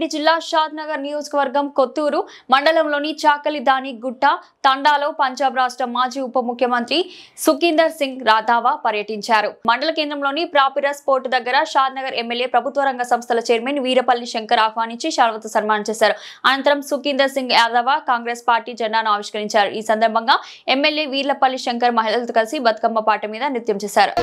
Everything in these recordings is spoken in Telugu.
రంగారెడ్డి జిల్లా షాద్నగర్ నియోజకవర్గం కొత్తూరు మండలంలోని చాకలిదాని గుట్ట తండాలో పంజాబ్ రాష్ట్ర మాజీ ఉప ముఖ్యమంత్రి సుఖీందర్ సింగ్ రాధావా పర్యటించారు. మండల కేంద్రంలోని ప్రాపిరస్ పోర్టు దగ్గర షాద్నగర్ ఎమ్మెల్యే ప్రభుత్వ రంగ సంస్థల చైర్మన్ వీరపల్లి శంకర్ ఆహ్వానించి శాల్వతో సన్మానం చేశారు. అనంతరం సుఖీందర్ సింగ్ యాదవ కాంగ్రెస్ పార్టీ జెండాను ఆవిష్కరించారు. ఈ సందర్భంగా ఎమ్మెల్యే వీరపల్లి శంకర్ మహిళలతో కలిసి బతుకమ్మ పాట మీద నృత్యం చేశారు.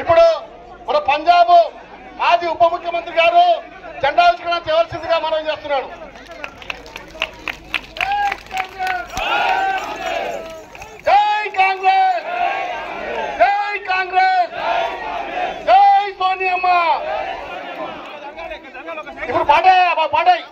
ఇప్పుడు మన పంజాబ్ మాజీ ఉప ముఖ్యమంత్రి గారు జెండా ఆవిష్కరణ చేయవలసిందిగా మనం చేస్తున్నాడు. జై కాంగ్రెస్, జై కాంగ్రెస్. మీరు పాడే పాడాయి